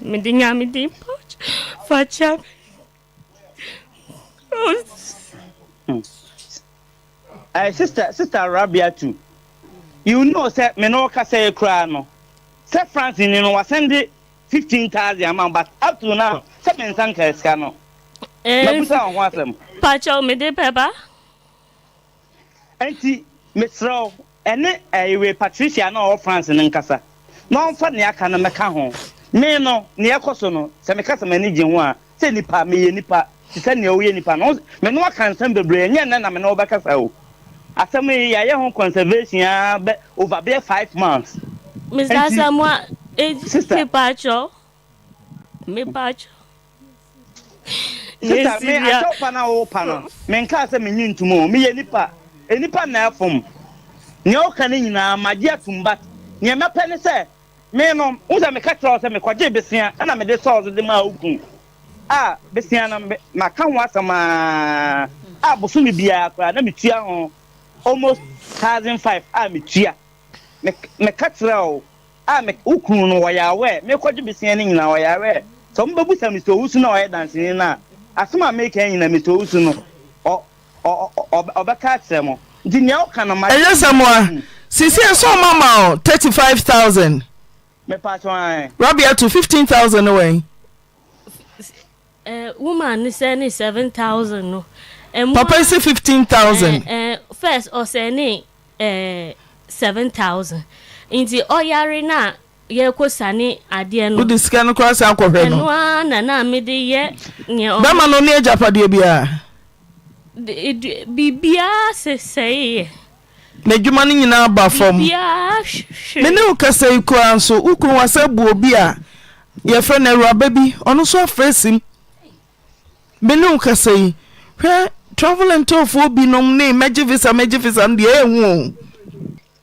Me dinya me di pacho. Facha. Sister Rabiatu. You know say me no ka say kra no. Say France ni no wa send 15,000 amount but up to now say me nsan ka ska no. Mabusa on wasem. Pacho me de peba. Enti me throw ene we Patricia no France ni nkasa. No mfa ne aka na meka ho. Me no ne ekoso no se me kasa mani gye ho a se nipa me ye nipa se ne o ye nipa no me no aka nsem bebre nye na me no obekasa o. Asemi ya ye hon conservation over there 5 months. Mr. Samuel, me pacho. Me pacho. Sister, me aso pana o pana. Me nka se me nyintumo, me ye nipa. Enipa na afom. Nye o kan nyina magye atumba. Nye mepe ne se me no, uza me ka tro se me kwaje besia, na me de sauce de ma okun. Ah, besia na maka ho asama. Ah, bosu mi bia akra na me tua ho. Almost 1,500 me tua. Me katrao me ukunu no waya we me kwaje besia ni nyina waya we so mbebu sa Mr. Usu na waya dancing na asoma make nyina Mr. Usu no obeka tremo ndi nya o kana ma Eyesamoa sisi so mama 35,000 me pacho an Rabia to 15,000 away Woman say ni 7,000 no Papa say 15,000 first or say ni 7,000 inti oyare na ye kwosane ade no udi sika no cross akwhwe no na me de ye be ma no ne ajapade bia bibia se na dwuma no nyina ba fom me ne ukasa iku anso ukun wasabu obi a ye fre na Awuraba bi ono so afresim me ne ukasa yi hwe travel and tour for bi nom ne meje visa nde ehu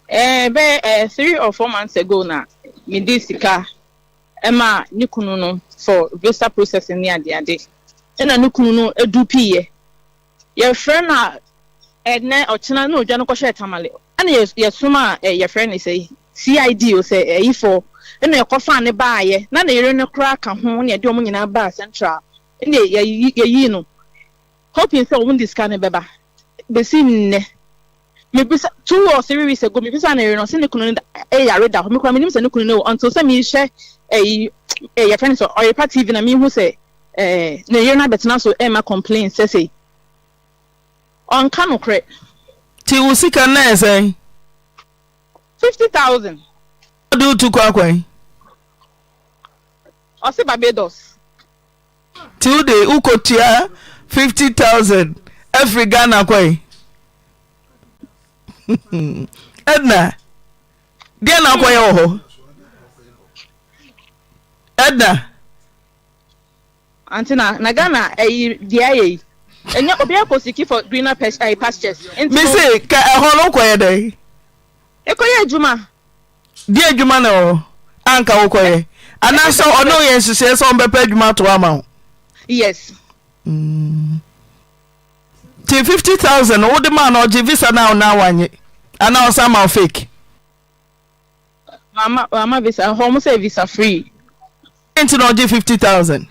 be 3 or 4 months ago na me di sika ema nikunu no for visa processing ni ade ena nikunu no edupiye ye friend na ene ochina na odwa no ko hye tamale ana ye suma ye friend ni say CID o say ifo ena ye kofa ne baaye na yere ne kra ka ho ne de omo nyina ba central ene ye yi no hoping say omo dis kan beba besi nne me bisa 2 or 3 weeks ago me bisa na no se ne kunu yare da me kwa me nim se ne kunu no until say me share your friends or your party even na me hu say na yere na betena so ma complain say on kanu kre ti usika na say 50,000 do to kwakwan o se Barbados Till the ukotia 50,000 every Ghana kwai. Edna. Dia na kwai ho. Edna. Antina na Ghana dia enya obi akosiki for greener pastures. Me say ka ho no kwai dey. Ekoye adwuma. Di adwuma na ho. Anka wo kwai. Ana so ono yen sise so mbepa adwuma to ama. Yes. Till 50,000 wo de man o gi visa na wanye. Ana o sama fake. Mama visa home say visa free. Didn't no gi 50,000.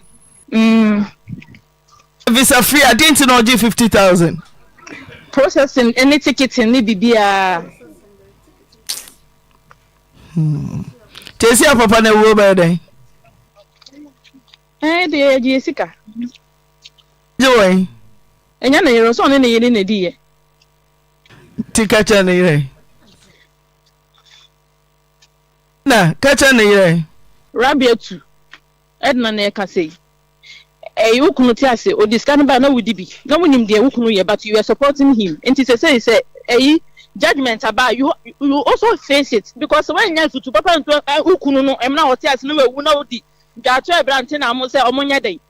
Visa free, I didn't know gi 50,000. Processing any ticket in bibia. Tesi papa na wo ba dey. De Jessica. Joy. Enya na yero so ne yiri na di ye. Tika cha na yire. Na kacha na yire. Rabiatu. Edna na ka say. Wukunu ti ase o discard ba na wudi bi. Na wonim de wukunu ye but you are supporting him. And it say judgment about you also face it because when you to papa nto wukunu no em na o ti ase na wu na odi. Dwato ebrante na mo say omonya dey.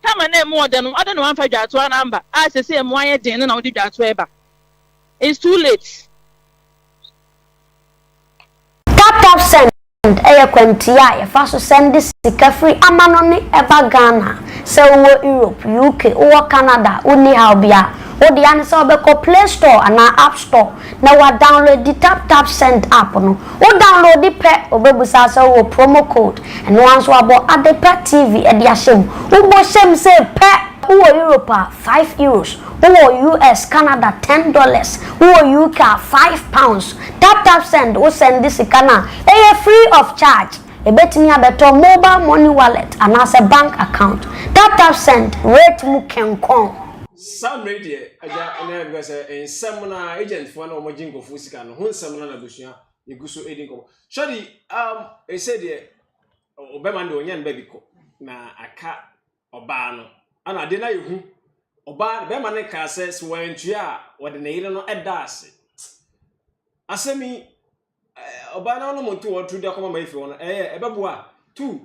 Kama na emu ode no ade no anfa dwato na mba. A say emu aye den na odi dwato eba. It's too late. Tap send kwantia ya faso send sika free amanoni eba Ghana se wo Europe UK wo Canada uni haubia wo de an se obeko Play Store ana App Store na wa download the tap send app no wo download the pe obebusa se wo promo code and once wo abo adepa TV e dia shem wo bo shem se pe wo Europe €5 wo US Canada $10 wo UK £5 tap send wo send this kana free of charge ebetimi abeto mobile money wallet and as a bank account tap send rate mu kenkon some radio aja na because ensem na agent for na omojingo fu sika no ho nsem na busua eguso edinko shodi e say de obema de onyan ba biko na aka oba no ana de na yehu oba bema ne ka se swantua wode na yire no edase asemi oba na no montu wo tru de akoma ma ife wono ebeboa tu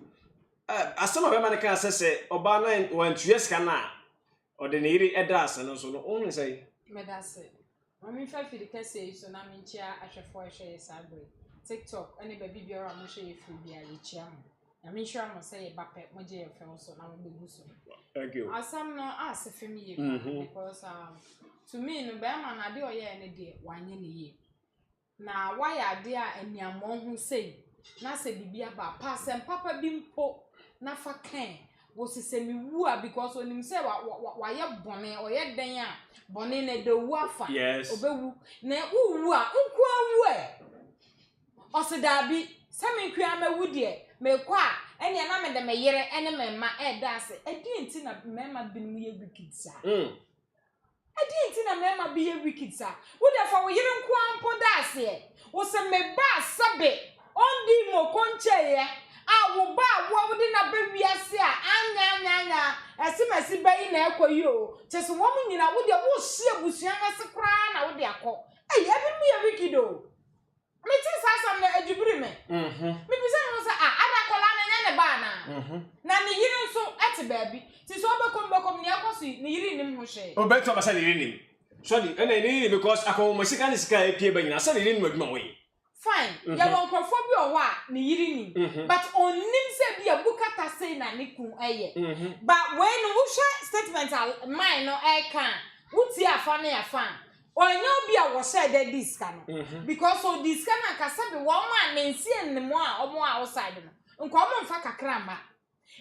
asema bema ne ka se oba na wantua sika na ode na yire edase no so no onu say medase mami fa fi de kase so na minchia ahwefo ehwe sabre TikTok ene ba bibiara mo hwe fu bia ye chia mo na mi hwa mo say ba pe mo je efe so na mo begu so thank you asam no asefe mi ye because to me no be ma na de oye ne de wanye ne ye na waya de a eniamo hu sei na se bibia ba pasem papa bi mpo na fa kan wo sese mi wu a because onim say wa ye bone oye den a bone ne de wu afa obewu na wu a nko awu osidabi sami nkua mawu de me kwa ene na me de me yere ene me ma edase edi enti na mema binu ye wikidsa edi enti na mema bi ye wikidsa wo de fa wo yere nko ampo dase wo se me ba sabe ondi mo konche ye a wo ba wo de na ba wiase a anya esimesi ba yi na ekoyi o cheso wo mu nyina wo de wo hye busua mase kra na wo de akọ ebi mu ye wikido me ti sasa na adwubiri me me bi se no sa ada kola na nya ne ba na ne yiri nso ete baabi ti so bekom ne akoso ne yiri nim ho hye o beto ba sa ne yiri nim so di ene ne because akọ mo sika ne sika epie ba nyina sa ne yiri nim adwuma wo yi fine ya won krofo bi o wa ne yiri nim but onim se bi abukata sei na ne kun eye but when wo hye statement mine no e kan wuti afa na afa onye obi a wo share that this kan because so this kan akasa be wo ma nansi enemo a omo outside no nko omo mfa kakra ma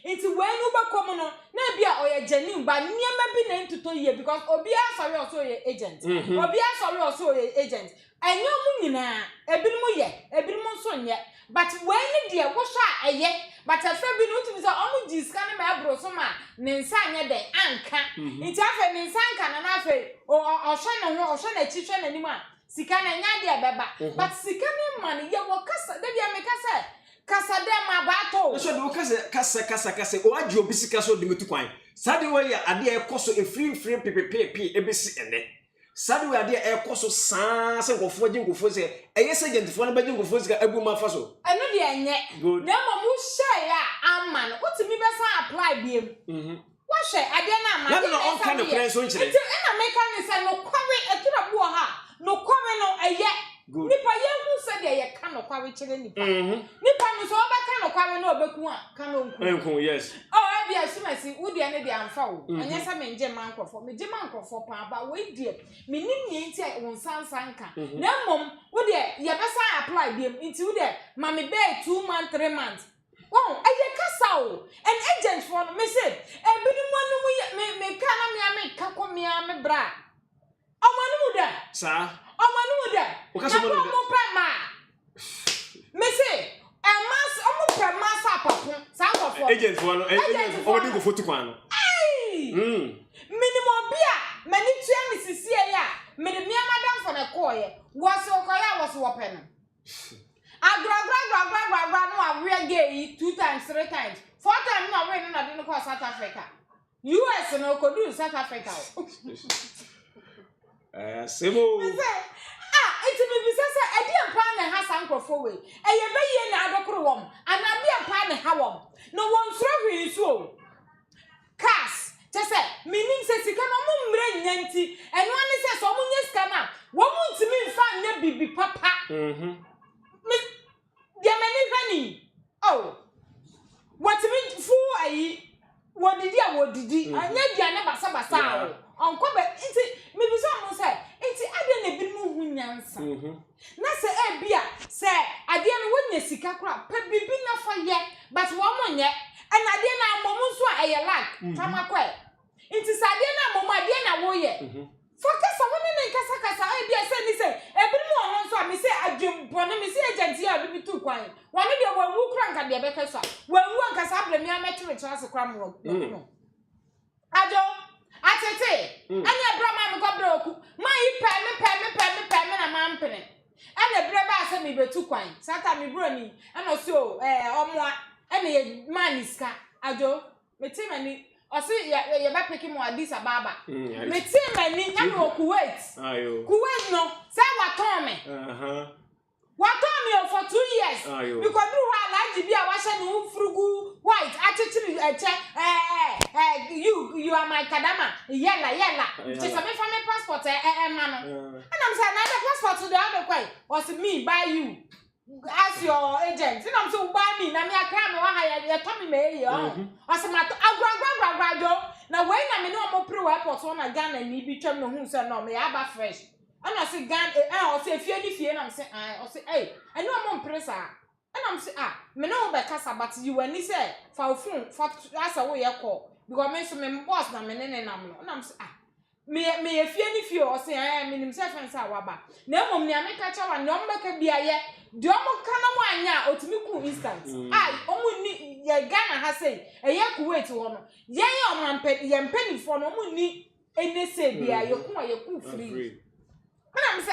enti wenu bekom no na bia oye genuine ba niema bi na ntuto ye because obi asori oso ye agent obi asori oso ye agent enyo mu nyina ebinumu nso nye but when de wo sha eye but afa bi no tumi say omo jiska na ma abro so ma ne nsa anye de anka enti afa ne nsa anka na afa o hwe na chi hwe na nim a sika na nya de beba but sika ne man ye wo kasa de bia me kasa kasa dem abato so do kasa o agi obi sika so de metu kwan sade we ya ade e koso e free pepepe ebesi ene sade we ade e koso saa se nkofo agi nkofo se eyese gentifo na bagi nkofo sika abu ma fa so eno de enye na mo share ya ama no utimi be san apply biem what share ade na ama na on kan no kren so nchire na make am say no kwawe etira bu ha no kwawe no eye nipa ye hu se de ye ka no kwawe kire nipa nipa no so obeka no kwawe no obeku a ka no nku yes oh e bia sumasi wo de ne de amfa wo anya sa menje mankrofo meje mankrofo pa ba we de menim ye nti won sansanka na mom wo de ye be san apply biem nti wo de ma me be 2 months 3 months oh aye kasa o an agent for me say e binu manu me ka na me ka ko me bra omanu da sa omanu da na mo prema me say mas omo prema sa papo sa nkofo agent for no agent o di go fotu kwan no minimum bia mani tua me sisie ya me de me madam for na koye was okoya was wopen agra no awre gay 2 times 3 times 4 times no awre no na de no ko South Africa US no ko do South Africa sebo iti me bi sese edi empa na ha sankrofo we eye be ye na adokoro wom anabi empa na ha wom no won suro hwi so kas tese minim se sika no mo mre nyanti eno ani se so mo nye sika na wo mo ntimi mfa nya bibi papa me dia mani hani oh what me fu ayi wodidi anya dia ne basa o onko be nti me bi so mo se nti ade na bi mu hu nyansa na se e bia se ade no wonya sika kora pa bibi na fa ye but wo mo nye and ade na amomu so a ye like tamakwe nti se ade na amomu ade na wo ye focus on ne kasa e bia se ni se e bi mu ono so a me se adwempone me se agent ya bi tu kwan wone de wo wu kra nka de be kasa wo wu nka sa ble mi ametwe chance kra mo no ajo atete anya brama me kobra oku mai pe me na mampene ana bre ba ase me betu kwan sata me broni ana so omoa ana ye maniska ajo meti mani osi ye ba peki mo Addis Ababa meti mani na no Kuwait Kuwait no say waton me waton me for 2 years because do ha laji bia wa hye no furugu white atitiri you are my kadama yella just me for me passport ma no and I'm saying na passport to the other kwai was me buy you as your agent and I'm so buy me na me akra me wa ha ye to me me was ma to agro na when na me no mo pre airport on na Ghana ni bi twam no hu say no me aba fresh and I say Ghana I say fie na me say I say hey I know I'm pressa and I'm say me no be kasa but you when he say for phone for as a way call because me so me boss na me nene na mo and I'm say me fie o say me nim say fence awaba na mom ni ameka cha wa no mbeka bia ye de omo kana mo anya otimi ku instant omo ni ye Ghana ha say eye Kuwait wo no ye omo ye mpani fo no omo ni ene say bia ye ku free and I'm say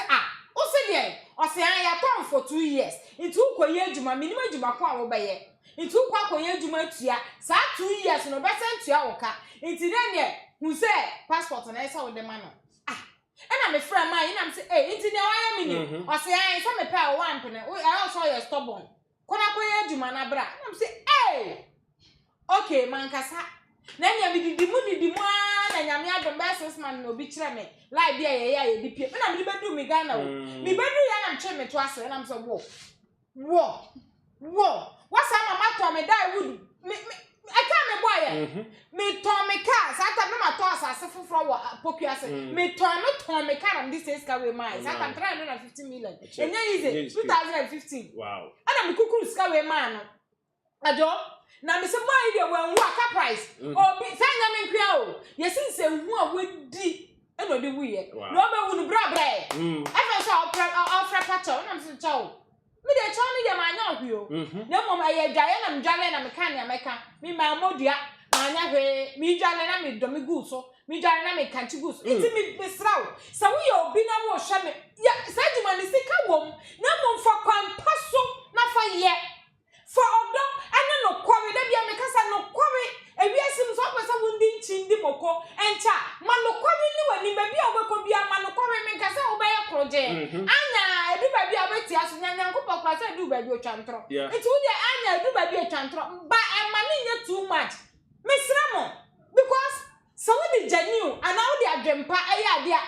o say there o say ya ton for 2 years into ukoye adwuma minimum adwuma ko a wo be ye into ukwa koye adwuma tua sa 2 years no be sen tua wo ka into then who say passport na esa wo de ma no and I'm a friend man and I'm say into the why me o say so me pay o one pene I also you stubborn kona koye adwuma na bra and I'm say okay man kasa na nya me didi mu na nya me adom be 6 man no bi kire me like dia ye di pie na me bedu mi Ghana o me bedu ya na mche me to ase na me say wo what's mama to me die wood me I can't me boy me to me car sata me ma to asase foforo wo pokuase me to me car am this is ka we mai sata 350 million enya easy 2015 wow ana me kukuru ska we man no ajo na me se mai de wan hu aka price obi sanya me nkwa o yesin se hu a wodi eno de wuye no be wu no bra efe so ofra pato na me se chawo me de chawo ni de ma anya ohio na mom aye dwaye na me dwale na me kan ya meka me ma modua ma anya hwe me dwale na me do me gu so me dwale na me kanchi gu so iti me srawo sa wi obi na wo hwe me ya sa djuma ni sika wom na mom fa kwampa so na fa ye for odo ene no kwori da bia me kasa no kwori ewiasim so pesa wundi nchindi moko encha ma no kwori ni wani ba bia obeko bia ma no kwori me kasa obeye kroje anya edu ba bia obeti aso nyanya nkopɔ kwa sa edu ba bia otwantro enti wo de anya edu ba bia otwantro ba ema ni nye too much mesramo because so we the genuine and now the adwempa aya dia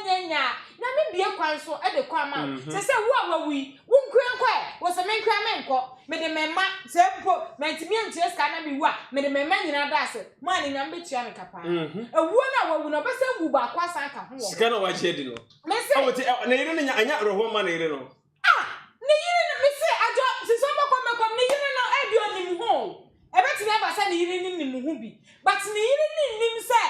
enya na me bie kwan so e de kwa ma se wo awawi wo nkwenkwe wo se menkwa menko me de memma se mpo mentimi antie ska na bi wa me de memma nyina da ase ma ni nyam betua me kapa ewo na awawi no be se wu ba kwa san ka ho sika na wa che di no me se na yire nya anya roho ma na yire no ne yire me se ajo se so meko ne yire no e bi onim ho ebeti na ba se ne yire nim ho bi but ne yire nim se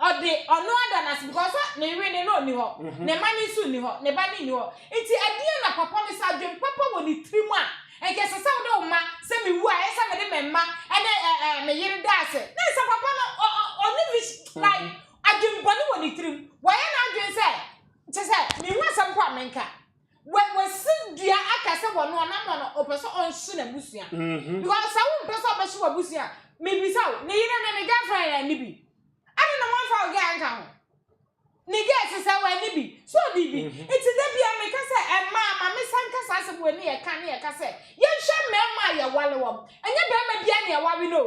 ode ono adanas because ne yire ne no ni ho ne mani su ni ho ne ba ni ho enti adie na papa ne sa dwem papa wo ni trimu a enke se sa wo ma se mi wu a e se me de memma ene me yire da se ne se papa no oni vish like adwem boni wo ni trimu wo ye na adwem se mi hu asam kwa menka we sindia aka se wo no na mo no opeso onsu na busua because sa wo peso obeso wa busua me bi sa ne yire na ne girlfriend ya ni bi ani na mo fa o ga nka ho ne get se wa ni bi so di bi iti da bia me ka se ma me san ka sa se bo ni e ka se ye hwe me ma ya wale wo enye be ma bia ne ya wawe no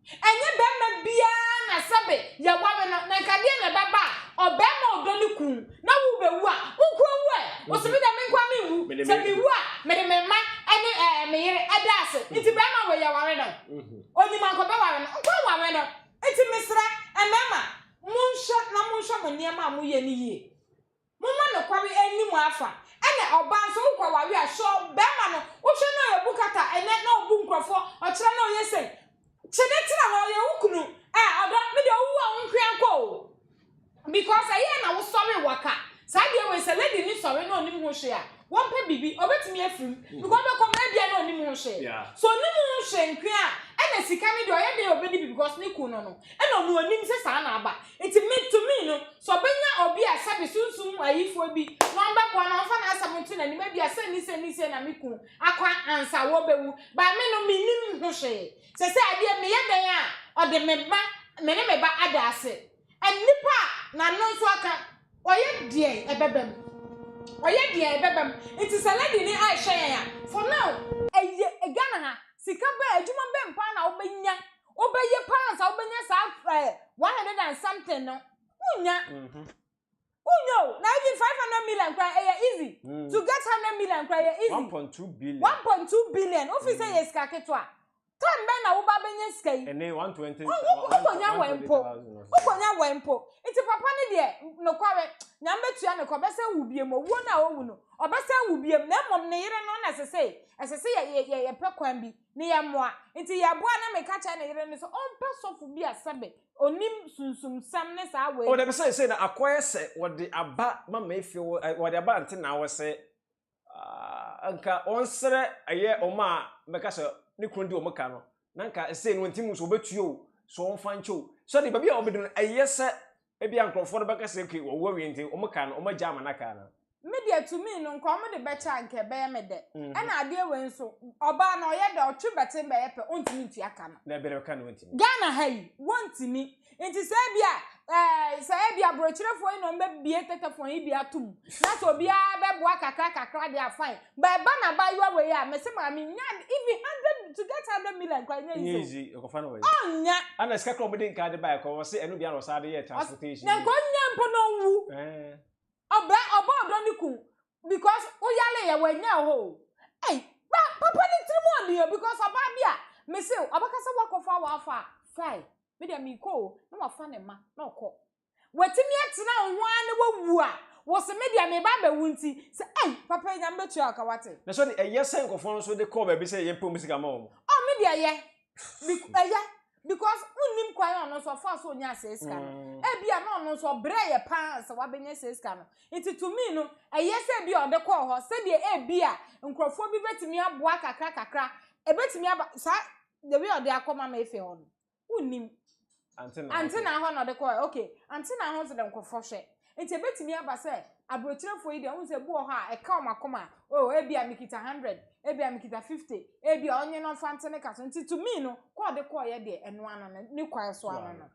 enye be ma bia na sabe ya wawe no na ka de na baba obe ma odoni kun na wo be wu a nkwo wu e wo se bi da me nkwa me wu se bi wu a me de me ma ene me yire adase iti be ma we ya wawe no oni ma ko be wawe no nkwa wawe no iti misra emema munsha maniema mu ye ni ye mumma no kwari enimu afa ene oba nso ukwa wawe a sho be ma no wo hwe no ye bukata ene na obu nkrofo o kire na oye sei chede tira wo ye ukunu odo me de owu a nkwenko because aye na wo sorry waka sa de we se lady ni sorry na onim ho hwe a won pe bibi obetimi afrim because be come na bia na onim ho hwe so onim ho hwe nkwe a ene sika ni de oye de obedi because ni ku no ene onu onim se sa na aba it mean to me no so benya obi a sabe sunsum ayifo bi no mbe ko na ofa na asam ntu na ni ma bia se ni na miku akwa ansa wo bewu ba me no minim ho hwe se ade me ye den a ode me ba me ne me ba adase enipa na no so aka oye die ebebem it is a lady ni I share ya for now Ghana ha sika ba adwuma be mpa na obenya obeye parents obenya sa 100 and something no unya unyo na even 500 million cry easy to get 100 million cry easy 1.2 billion office yes ka ketwa time be na wo ba benya skai ene 120 ukonya wempo iti papa ni de no kware nyam betua ne ko bese wubiem owo na owu no obese wubiem na mom ne yire no na sese ye pekwan bi ne ye moa iti ye boa na me ka cha ne yire ne so on pesofu bi asabe onim sunsum sam ne sa we o de be say na akoye se wo de aba mama efi wo de aba ante na wo se anka onsere aye oma me ka se ni krundi o maka no nanka say no ntimu so betuo so on fancho so de babia obedun aye se ebi ankrofo no beka se ke wo wi nti o maka no o maja manaka na media to me no nko mo de becha nke be me de na ade we nso oba na oye de otwe bete be ye pe ontimi nti aka no na bere ka no ontimi Ghana hayi wontimi nti se bia brochirefo ino mbe bie tetefon yi bia tum na so bia be boa kakra de afine ba na ba yo we ya me se ma mi nya even 100 to get 100 million kwa nya easy e ko fa no we nya ana ska kro mbe nka de ba ko se enu bia no sa de ye transportation na ko nya mpo no wu oba odoniku because uyale ya wanya ho papa ni trimo ni because oba bia me se obakasa wakofa wa afa fine media mi ko na wafa ne ma na okọ wetimi atena ho ane wawu a wo se media me ba ba wunti se papa nya mbetu aka wate na so de eyese nkofo no so de call ba bi se ye pom sika ma wo media ye because unnim kwan no so fa so nya seska no bia no no so bre ye pa se wa benya seska no it to me no eyese bia ode call ho se de bia nkrofo bi betimi aboa kakra ebetimi aba sa de we ode akoma ma efe ho no unnim antina ho no de call okay antina ho se de nkrofo hwe enti ebetimi aba se abrotire yi de won se bu ho a e ka o makoma oh ebi amikita 100 ebi amikita 50 ebi onye no fantene ka so nti to me no ko de ko ye de eno ano ni kwa so ano no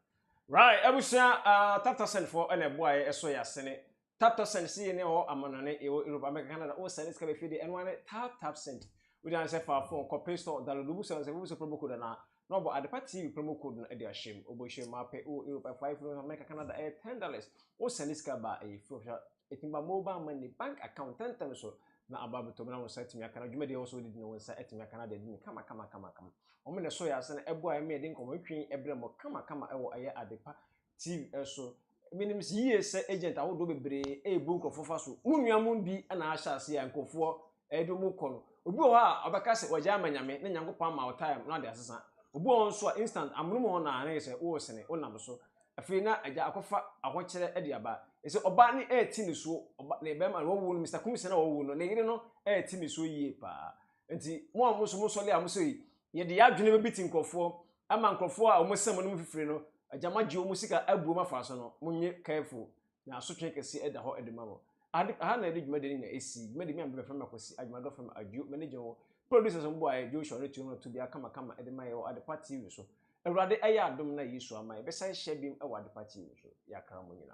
right ebusia taptasen for ene boy eso ya sene taptasen si ne o amanane e Europe America Canada o sene ska be fidi eno ane taptasen we dan say for phone ko Play Store download bu se bu se promo code na no but at the party promo code na e dey shame obo shame mape o Europe 5 America Canada $10 o sene ska ba e social etimba mobile money bank account 10 so na ababeto na website mi akana dwuma de also did no website etimi akana de ni kama o me ne so ya se na ebo ayi me de nkomo twen ebre mo kama ewo aye adepa TV eso minim si ye se agent awodo bebre e bu nkofo fa so unuamum bi na ahya ase ya nkofo edo mu kono obi o ha obeka se wagya amanyame na nyankopon ma time na de asesa obi on so instant amunumo na na se wo sene onam so afi na agya akofa ahokyere e de aba ese oba ni eti ni so oba na be ma wo wu Mr. Kumse na wo wu no na yire no eti ni so yie pa enti mo amuso so le amuso yi ye de yadwene be biti nkofo ama nkofo a omosam no mfifire no agama gye omusika abuo mafa so no munye careful na asotwe kese eda ho edema wo ha na ede dwuma de ni na esi dwuma de mi ambe fam akosi adwuma do fam adwo manager wo producers mbo aye Joshua retu no to bia kama edema ye wo ade party wi so Ewurade aya adom na Yesu ama e be san hye bim e wo ade party wi so ya kra mo nyina